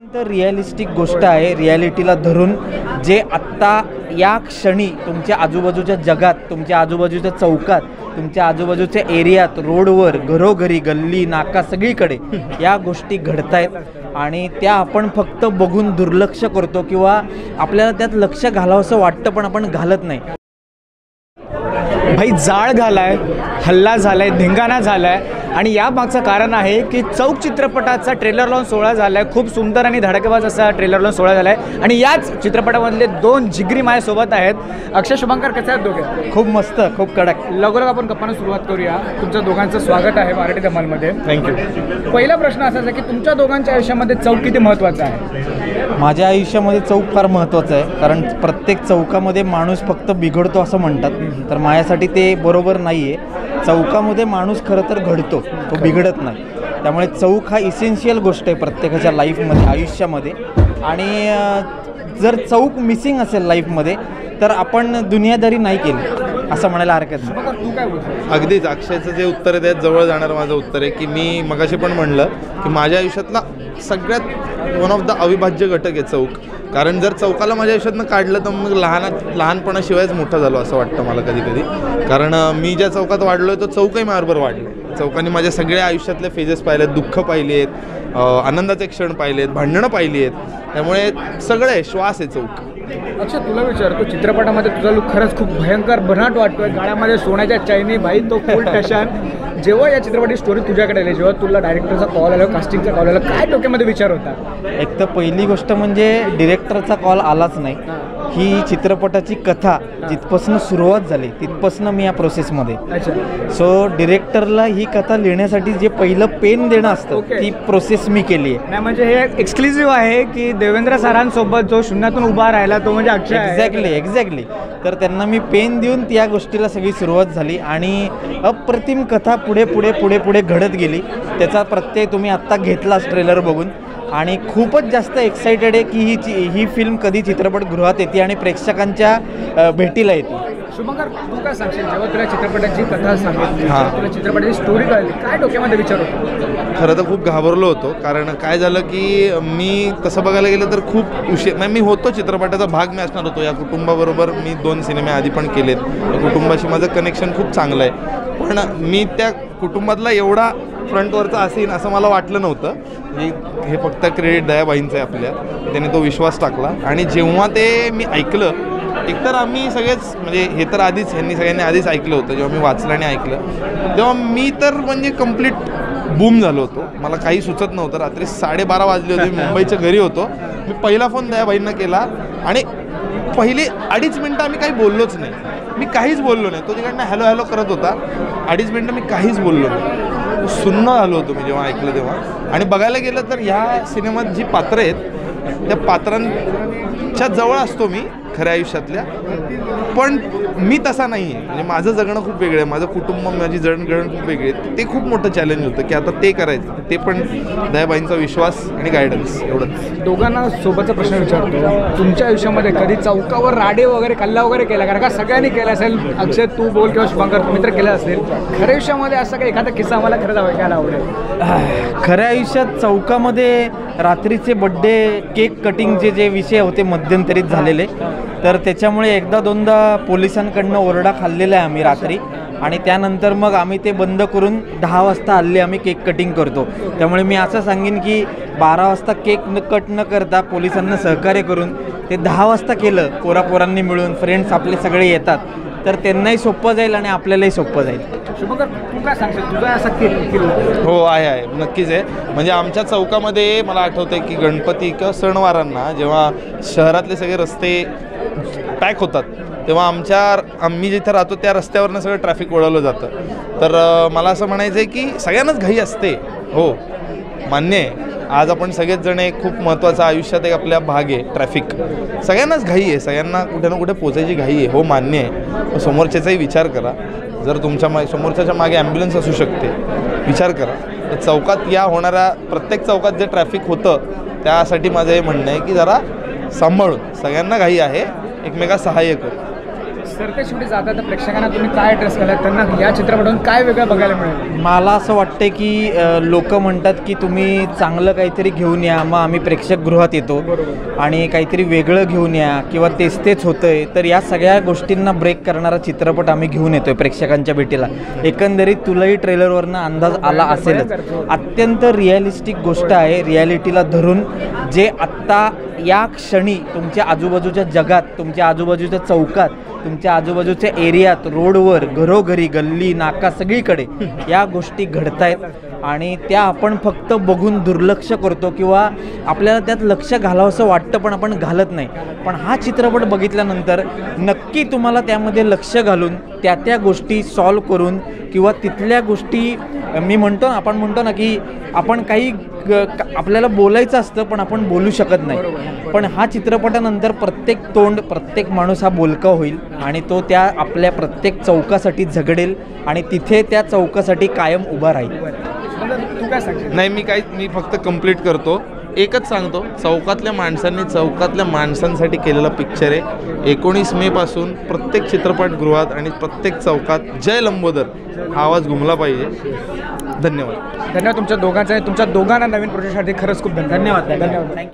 तर रिअलिस्टिक गोष्ट आहे, रिॲलिटीला धरून जे आत्ता या क्षणी तुमच्या आजूबाजूच्या जगात, तुमच्या आजूबाजूच्या चौकात, तुमच्या आजूबाजूच्या एरियात, रोडवर, घरोघरी, गल्ली नाका सगळीकडे या गोष्टी घडतायत आणि त्या आपण फक्त बघून दुर्लक्ष करतो किंवा आपल्याला त्यात लक्ष घालावंसं वाटतं पण आपण घालत नाही. भाई जाळ झालाय, हल्ला झालाय, धिंगाणा झालाय आणि या मागचं कारण आहे की चौक चित्रपटाचा ट्रेलर लॉन्च सोहळा झालाय. खूप सुंदर आणि धडकेबाज असा ट्रेलर लॉन्च सोहळा झालाय आणि याच चित्रपटामधले दोन जिगरी माझ्यासोबत आहेत. अक्षय, शुभंकर, कसे आहेत दोघे? खूप मस्त, खूप कडक. लवकरच आपण गप्पांना सुरुवात करूया. तुमच्या दोघांचं स्वागत आहे मराठी धमालमध्ये. थँक्यू. पहिला प्रश्न असाच आहे की तुमच्या दोघांच्या आयुष्यामध्ये चौक किती महत्त्वाचा आहे? माझ्या आयुष्यामध्ये चौक फार महत्त्वाचं आहे, कारण प्रत्येक चौकामध्ये माणूस फक्त बिघडतो असं म्हणतात, तर माझ्यासाठी ते बरोबर नाही आहे. चौकामध्ये माणूस खरं तर घडतो, तो बिघडत नाही. त्यामुळे चौक हा इसेन्शियल गोष्ट आहे प्रत्येकाच्या लाईफमध्ये, आयुष्यामध्ये. आणि जर चौक मिसिंग असेल लाईफमध्ये तर आपण दुनियादारी नाही केली असं म्हणायला हरकत नाही. तू काय बोलतो? अगदीच अक्षयचं जे उत्तर आहे त्यात जवळ जाणारं माझं उत्तर आहे की मी मगाशी पण म्हणलं की माझ्या आयुष्यातला सगळ्यात वन ऑफ द अविभाज्य घटक आहे चौक. कारण जर चौकाला माझ्या आयुष्यातनं काढलं तर मग लहानपणाशिवायच मोठं झालो असं वाटतं मला कधी कधी. कारण मी ज्या चौकात वाढलो आहे तो चौकही माझ्याबरोबर वाढले. चौकाने माझ्या सगळ्या आयुष्यातले फेजेस पाहिले आहेत, दुःख पाहिली आहेत, आनंदाचे क्षण पाहिले आहेत, भांडणं पाहिली आहेत. त्यामुळे सगळे श्वास आहे चौक. अक्षय, तुला विचारतो, चित्रपटामध्ये तुझा लुक खरंच खूप भयंकर बनाट वाटतोय. गाळ्यामध्ये सोन्याच्या चैनी, भाई तो फुल टशान. जेव्हा या चित्रपटाची स्टोरी तुझ्याकडे आली, जेव्हा तुला डायरेक्टरचा कॉल आला, कास्टिंगचा कॉल आला, काय डोक्यामध्ये विचार होता? एक तर पहिली गोष्ट म्हणजे डिरेक्टरचा कॉल आलाच नाही. ही चित्रपटाची कथा जिथपासून सुरुवात झाली तिथपासून मी या प्रोसेसमध्ये. सो डिरेक्टरला ही कथा लिहिण्यासाठी जे पहिलं पेन देणं असतं ती प्रोसेस मी केली आहे. नाही म्हणजे हे एक्सक्लुझिव्ह आहे की देवेंद्र सरांसोबत जो शून्यातून उभा राहिला तो म्हणजे अक्षय. एक्झॅक्टली. तर त्यांना मी पेन देऊन त्या गोष्टीला सगळी सुरुवात झाली आणि अप्रतिम कथा पुढे पुढे पुढे पुढे घडत गेली. त्याचा प्रत्यय तुम्ही आत्ता घेतलाच ट्रेलर बघून आणि खूपच जास्त एक्सायटेड आहे की ही फिल्म कधी चित्रपटगृहात येते आणि प्रेक्षकांच्या भेटीला येते. शुभंकर, तू काय सांगशील जेव्हा तुला चित्रपटाची कथा सांगितली, तुला चित्रपटाची स्टोरी कळली, काय डोक्यामध्ये विचार होतो? खरं तर खूप घाबरलो होतो. कारण काय झालं की मी तसं बघायला गेलं तर खूप म्हणजे मी होतो चित्रपटाचा भाग मी असणार होतो. या कुटुंबाबरोबर मी 2 सिनेमे आधी पण केलेत. कुटुंबाशी माझं कनेक्शन खूप चांगलं आहे. पण मी त्या कुटुंबातला एवढा फ्रंटवरचा असेल असं मला वाटलं नव्हतं. हे फक्त क्रेडिट दयाबाईंचं आहे आपल्या, त्याने तो विश्वास टाकला. आणि जेव्हा ते मी ऐकलं, एकतर आम्ही सगळेच म्हणजे हे तर आधीच ह्यांनी सगळ्यांनी आधीच ऐकलं होतं. जेव्हा मी वाचलं आणि ऐकलं तेव्हा मी तर म्हणजे कंप्लीट बूम झालो होतो. मला काही सुचत नव्हतं. रात्री 12:30 वाजले होते, मुंबईच्या घरी होतो. मी पहिला फोन दयाबाईंना केला आणि पहिले 2.5 मिनटं आम्ही काही बोललोच नाही. मी काहीच बोललो नाही. तो तिकडनं हॅलो हॅलो करत होता. 2.5 मिनटं मी काहीच बोललो नाही. सुन्न झालो होतो मी जेव्हा ऐकलं तेव्हा. आणि बघायला गेलं तर ह्या सिनेमात जी पात्रं आहेत त्या पात्रांच्या जवळ असतो मी खऱ्या आयुष्यातल्या, पण मी तसा नाही आहे. म्हणजे माझं जगणं खूप वेगळं आहे, माझं कुटुंब, माझी जडणघडण खूप वेगळी आहे. ते खूप मोठं चॅलेंज होतं की आता ते करायचं, ते पण दयाबाईंचा विश्वास आणि गायडन्स एवढंच. दोघांना सोबतचा प्रश्न विचारतो, तुमच्या आयुष्यामध्ये कधी चौकावर राडे वगैरे कल्ला वगैरे केला? कारण का सगळ्यांनी केलं असेल. अक्षय, तू बोल किंवा शुभंकर, तुम्ही तर केलं असेल. खऱ्या आयुष्यामध्ये असं काही एखादा किस्सा आम्हाला खरंच ऐकायला आवडेल. खऱ्या आयुष्यात चौकामध्ये रात्रीचे बड्डे केक कटिंगचे जे विषय होते मध्यंतरीत झालेले, तर त्याच्यामुळे एकदा दोनदा पोलिसांकडनं ओरडा खाल्लेला आहे आम्ही रात्री. आणि त्यानंतर मग आम्ही ते बंद करून 10 वाजता हल्ली आम्ही केक कटिंग करतो. त्यामुळे मी असं सांगेन की 12 वाजता केक कट न करता पोलिसांना सहकार्य करून ते 10 वाजता केलं, पोरांनी मिळून, फ्रेंड्स आपले सगळे येतात, तर त्यांनाही सोपं जाईल आणि आपल्यालाही सोपं जाईल. शुभंकर, तू काय सांगशील, तुझा असा केक? हो आहे, नक्कीच आहे. म्हणजे आमच्या चौकामध्ये मला आठवतं आहे की गणपती किंवा सणवारांना जेव्हा शहरातले सगळे रस्ते पॅक होतात तेव्हा आम्ही जिथे राहतो त्या रस्त्यावरनं सगळं ट्रॅफिक वळवलं जातं. तर मला असं म्हणायचं आहे की सगळ्यांनाच घाई असते. हो, मान्य आहे. आज आपण सगळेच जण एक खूप महत्त्वाचा आयुष्यात एक आपल्या भाग आहे ट्रॅफिक. सगळ्यांनाच घाई आहे, सगळ्यांना कुठे ना कुठे पोचायची घाई आहे. हो, मान्य आहे. समोरच्याचाही विचार करा. जर तुमच्या समोरच्याच्या मागे ॲम्ब्युलन्स असू शकते, विचार करा. चौकात या होणाऱ्या प्रत्येक चौकात जे ट्रॅफिक होतं त्यासाठी माझं हे म्हणणं आहे की जरा सांभाळून, सगळ्यांना घाई आहे, एकमेका सहाय्य करू. सरते शेवटी जाता तर प्रेक्षकांना तुम्ही काय ॲड्रेस केला, त्यांना या चित्रपटातून काय वेगळं बघायला मिळेल? मला असं वाटतं की लोक म्हणतात की तुम्ही चांगलं काहीतरी घेऊन या, मग आम्ही प्रेक्षकगृहात येतो आणि काहीतरी वेगळं घेऊन या किंवा तेच होतंय, तर या सगळ्या गोष्टींना ब्रेक करणारा चित्रपट आम्ही घेऊन येतोय प्रेक्षकांच्या भेटीला. एकंदरीत तुलाही ट्रेलरवरनं अंदाज आला असेलच, अत्यंत रिअलिस्टिक गोष्ट आहे. रिॲलिटीला धरून जे आत्ता या क्षणी तुमच्या आजूबाजूच्या जगात, तुमच्या आजूबाजूच्या चौकात, तुमच्या आजूबाजूच्या एरियात, रोडवर, घरोघरी, गल्ली नाका सगळीकडे या गोष्टी घडतायत आणि त्या आपण फक्त बघून दुर्लक्ष करतो किंवा आपल्याला त्यात लक्ष घालावंसं वाटतं पण आपण घालत नाही. पण हा चित्रपट बघितल्यानंतर नक्की तुम्हाला त्यामध्ये लक्ष घालून त्या गोष्टी सॉल्व करून किंवा तिथल्या गोष्टी आपण म्हणतो ना की आपण काही आपल्याला बोलायचं असतं पण आपण बोलू शकत नाही. पण हा चित्रपटानंतर प्रत्येक तोंड, प्रत्येक माणूस हा बोलका होईल आणि तो त्या आपल्या प्रत्येक चौकासाठी झगडेल आणि तिथे त्या चौकासाठी कायम उभा राहील. तू काय सांगशील? नाही, मी फक्त कंप्लीट करतो. एकच सांगतो, चौकातल्या माणसांनी चौकातल्या माणसांसाठी केलेला पिक्चर आहे. 19 मे पासून प्रत्येक चित्रपटगृहात आणि प्रत्येक चौकात जय लंबोदर हा आवाज घुमला पाहिजे. धन्यवाद. तुमच्या दोघांचा, तुमच्या दोघांना नवीन प्रोजेक्टसाठी खरंच खूप धन्यवाद. धन्यवाद.